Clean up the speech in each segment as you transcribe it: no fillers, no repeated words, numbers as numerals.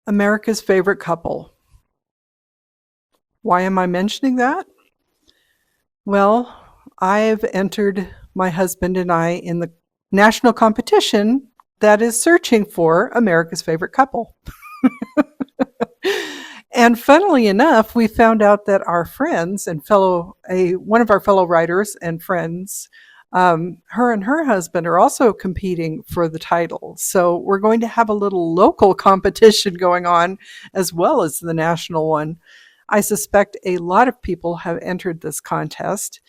America's favorite couple. Why am I mentioning that? Well, I've entered my husband and I in the national competition that is searching for America's favorite couple. And funnily enough, we found out that our friends and one of our fellow writers and friends, her and her husband are also competing for the title. So we're going to have a little local competition going on as well as the national one. I suspect a lot of people have entered this contest.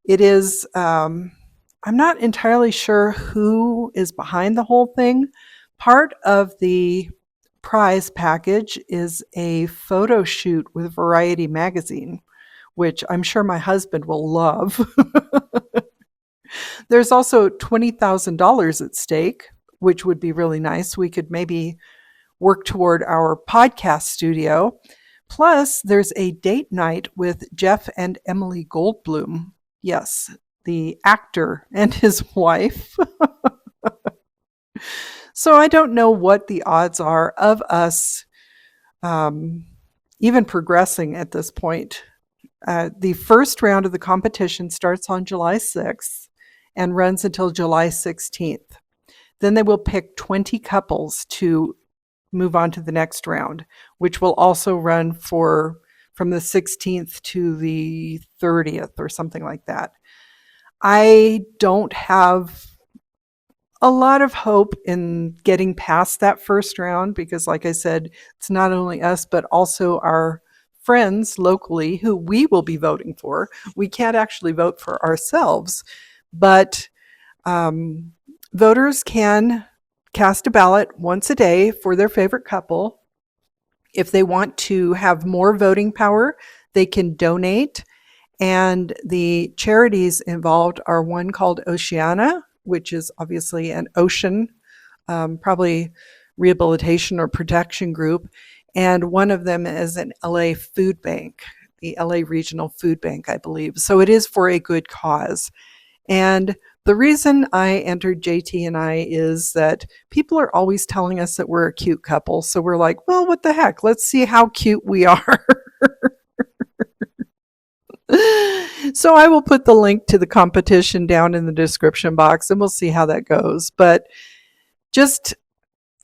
It is, I'm not entirely sure who is behind the whole thing. Part of the prize package is a photo shoot with Variety magazine, which I'm sure my husband will love. There's also $20,000 at stake, which would be really nice. We could maybe work toward our podcast studio. Plus, there's a date night with Jeff and Emily Goldblum. Yes, the actor and his wife. So I don't know what the odds are of us even progressing at this point. The first round of the competition starts on July 6th and runs until July 16th. Then they will pick 20 couples to move on to the next round, which will also run from the 16th to the 30th or something like that. I don't have a lot of hope in getting past that first round because, like I said, it's not only us, but also our friends locally who we will be voting for. We can't actually vote for ourselves, but voters can cast a ballot once a day for their favorite couple. If they want to have more voting power, they can donate. And the charities involved are one called Oceana, which is obviously an ocean, probably rehabilitation or protection group. And one of them is an LA food bank, the LA Regional Food Bank, I believe. So it is for a good cause. And the reason I entered JT and I is that people are always telling us that we're a cute couple. So we're like, well, what the heck? Let's see how cute we are. So I will put the link to the competition down in the description box and we'll see how that goes. But just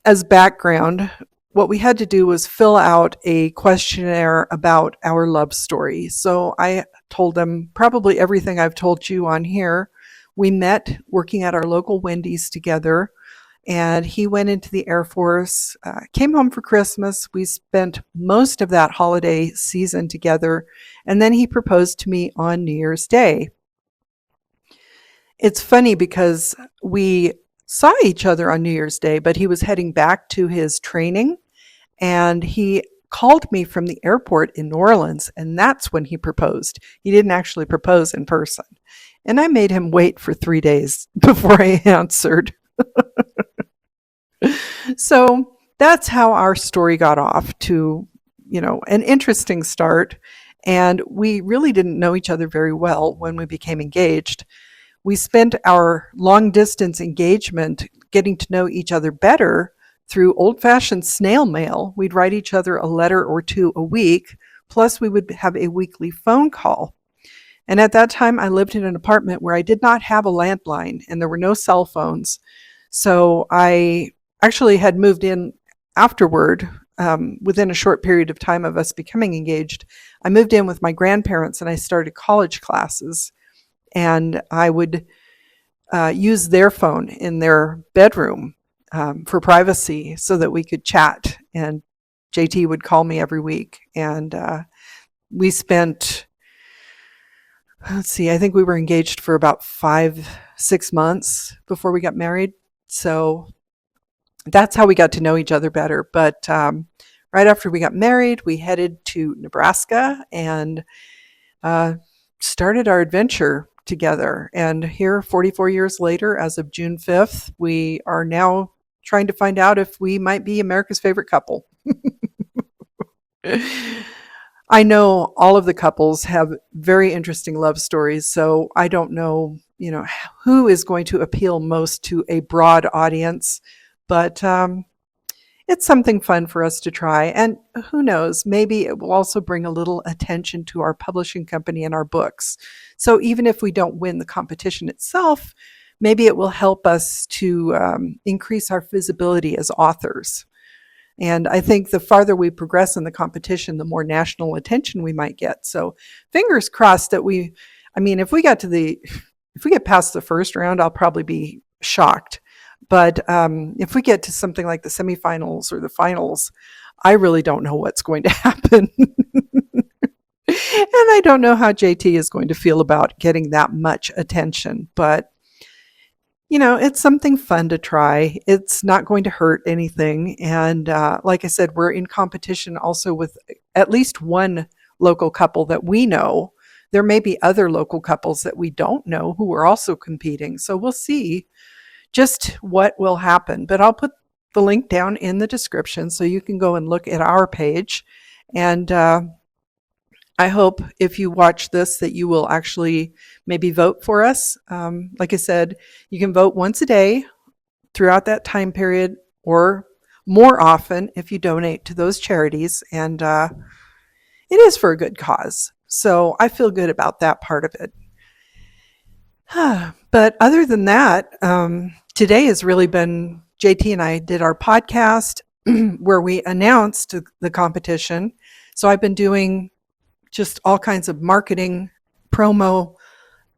as background, what we had to do was fill out a questionnaire about our love story. So I told them probably everything I've told you on here. We met working at our local Wendy's together, and he went into the Air Force, came home for Christmas. We spent most of that holiday season together, and then he proposed to me on New Year's Day. It's funny because we saw each other on New Year's Day, but he was heading back to his training, and he called me from the airport in New Orleans, and that's when he proposed. He didn't actually propose in person. And I made him wait for 3 days before I answered. So that's how our story got off to, an interesting start. And we really didn't know each other very well when we became engaged. We spent our long distance engagement getting to know each other better through old-fashioned snail mail. We'd write each other a letter or two a week, plus we would have a weekly phone call. And at that time, I lived in an apartment where I did not have a landline and there were no cell phones. So I actually had moved in afterward, within a short period of time of us becoming engaged. I moved in with my grandparents and I started college classes. And I would use their phone in their bedroom for privacy so that we could chat. And JT would call me every week. And we spent, I think we were engaged for about 5-6 months before we got married. So that's how we got to know each other better. But right after we got married, we headed to Nebraska and started our adventure together. And here, 44 years later, as of June 5th, we are now trying to find out if we might be America's favorite couple. I know all of the couples have very interesting love stories, so I don't know, who is going to appeal most to a broad audience. But it's something fun for us to try. And who knows, maybe it will also bring a little attention to our publishing company and our books. So even if we don't win the competition itself, maybe it will help us to increase our visibility as authors. And I think the farther we progress in the competition, the more national attention we might get. So fingers crossed that if we get past the first round, I'll probably be shocked. But if we get to something like the semifinals or the finals, I really don't know what's going to happen. And I don't know how JT is going to feel about getting that much attention. But, it's something fun to try. It's not going to hurt anything. And like I said, we're in competition also with at least one local couple that we know. There may be other local couples that we don't know who are also competing. So we'll see just what will happen. But I'll put the link down in the description so you can go and look at our page. And I hope if you watch this that you will actually maybe vote for us. Like I said, you can vote once a day throughout that time period, or more often if you donate to those charities. And it is for a good cause. So I feel good about that part of it. But other than that, today has really been, JT and I did our podcast where we announced the competition. So I've been doing just all kinds of marketing, promo,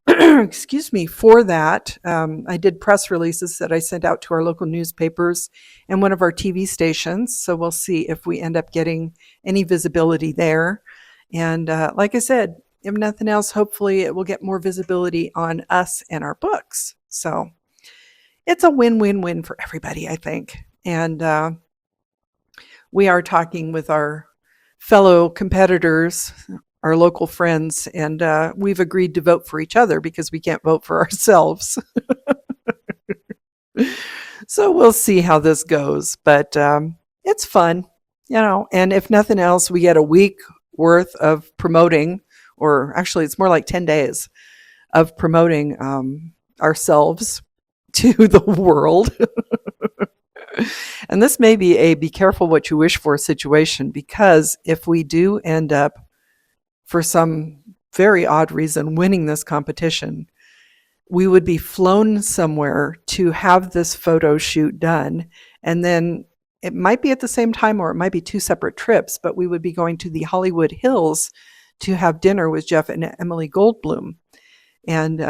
for that. I did press releases that I sent out to our local newspapers and one of our TV stations. So we'll see if we end up getting any visibility there. And like I said, if nothing else, hopefully it will get more visibility on us and our books. So it's a win-win-win for everybody, I think. And we are talking with our fellow competitors, our local friends, and we've agreed to vote for each other because we can't vote for ourselves. So we'll see how this goes, but it's fun, and if nothing else, we get a week worth of promoting, or actually it's more like 10 days of promoting ourselves to the world. And this may be a be careful what you wish for situation, because if we do end up, for some very odd reason, winning this competition, we would be flown somewhere to have this photo shoot done. And then it might be at the same time, or it might be two separate trips, but we would be going to the Hollywood Hills to have dinner with Jeff and Emily Goldblum. And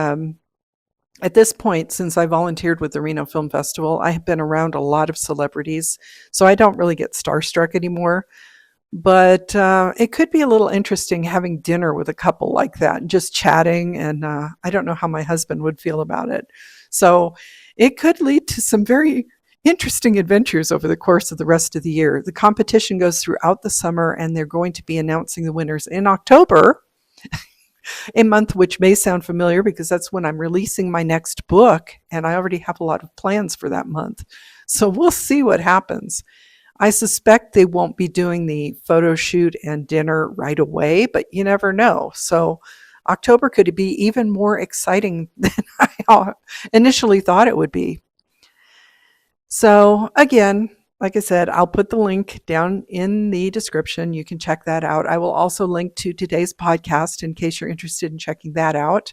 at this point, since I volunteered with the Reno Film Festival, I have been around a lot of celebrities, so I don't really get starstruck anymore. But it could be a little interesting having dinner with a couple like that, and just chatting, and I don't know how my husband would feel about it. So it could lead to some very interesting adventures over the course of the rest of the year. The competition goes throughout the summer, and they're going to be announcing the winners in October, a month which may sound familiar because that's when I'm releasing my next book, and I already have a lot of plans for that month. So we'll see what happens. I suspect they won't be doing the photo shoot and dinner right away, but you never know. So October could be even more exciting than I initially thought it would be. So again, like I said, I'll put the link down in the description. You can check that out. I will also link to today's podcast in case you're interested in checking that out.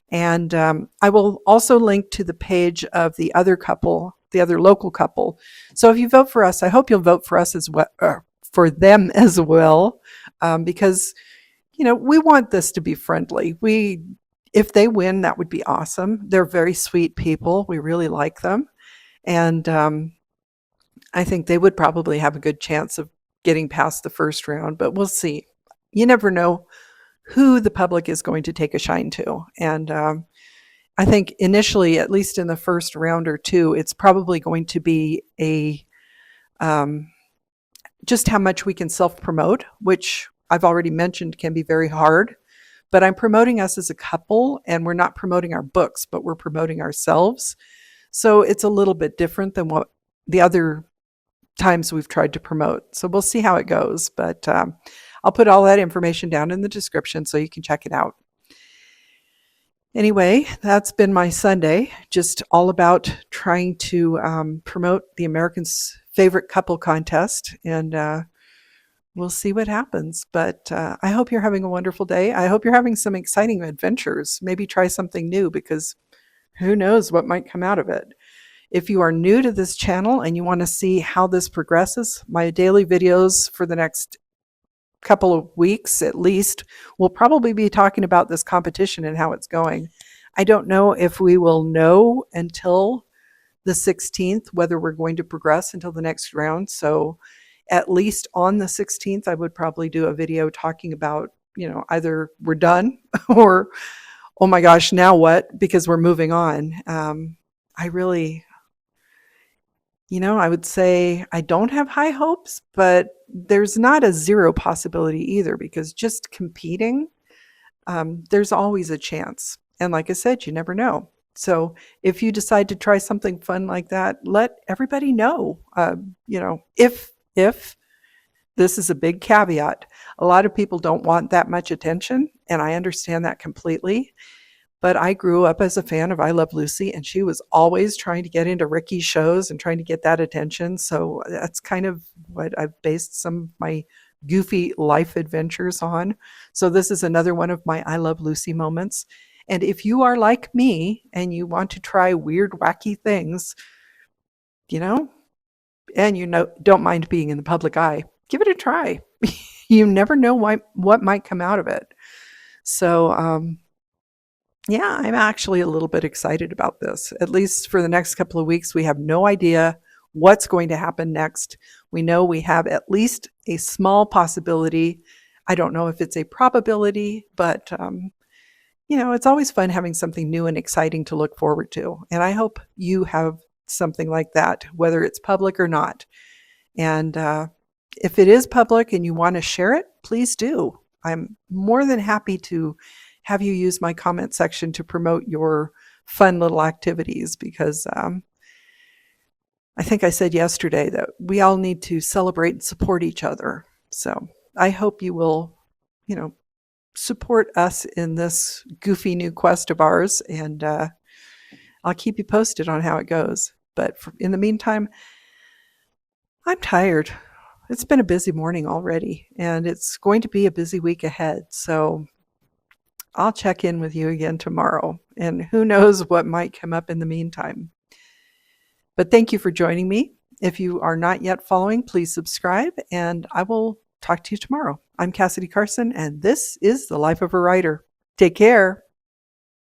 And I will also link to the page of the other couple, the other local couple. So if you vote for us, I hope you'll vote for us as well, for them as well, because we want this to be friendly. If they win, that would be awesome. They're very sweet people. We really like them, and I think they would probably have a good chance of getting past the first round. But we'll see. You never know who the public is going to take a shine to, and I think initially, at least in the first round or two, it's probably going to be just how much we can self-promote, which I've already mentioned can be very hard. But I'm promoting us as a couple, and we're not promoting our books, but we're promoting ourselves. So it's a little bit different than what the other times we've tried to promote. So we'll see how it goes. But I'll put all that information down in the description so you can check it out. Anyway, that's been my Sunday, just all about trying to promote the American favorite couple contest, and we'll see what happens. But I hope you're having a wonderful day. I hope you're having some exciting adventures. Maybe try something new, because who knows what might come out of it. If you are new to this channel and you want to see how this progresses, my daily videos for the next couple of weeks at least will probably be talking about this competition and how it's going. I don't know if we will know until the 16th whether we're going to progress until the next round. So at least on the 16th, I would probably do a video talking about, either we're done or, oh my gosh, now what? Because we're moving on. I really, I would say I don't have high hopes, but there's not a zero possibility either, because just competing, there's always a chance. And like I said, you never know. So if you decide to try something fun like that, let everybody know. If this is a big caveat, a lot of people don't want that much attention, and I understand that completely. But I grew up as a fan of I Love Lucy, and she was always trying to get into Ricky's shows and trying to get that attention. So that's kind of what I've based some of my goofy life adventures on. So this is another one of my I Love Lucy moments. And if you are like me and you want to try weird, wacky things, and don't mind being in the public eye, give it a try. You never know what might come out of it. So, yeah, I'm actually a little bit excited about this. At least for the next couple of weeks, we have no idea what's going to happen next. We know we have at least a small possibility. I don't know if it's a probability, but it's always fun having something new and exciting to look forward to. And I hope you have something like that, whether it's public or not. And if it is public and you want to share it, please do. I'm more than happy to have you use my comment section to promote your fun little activities, because I think I said yesterday that we all need to celebrate and support each other. So I hope you will, support us in this goofy new quest of ours, and I'll keep you posted on how it goes. But in the meantime, I'm tired. It's been a busy morning already, and it's going to be a busy week ahead. So I'll check in with you again tomorrow, and who knows what might come up in the meantime. But thank you for joining me. If you are not yet following, please subscribe, and I will talk to you tomorrow. I'm Cassidy Carson, and this is The Life of a Writer. Take care.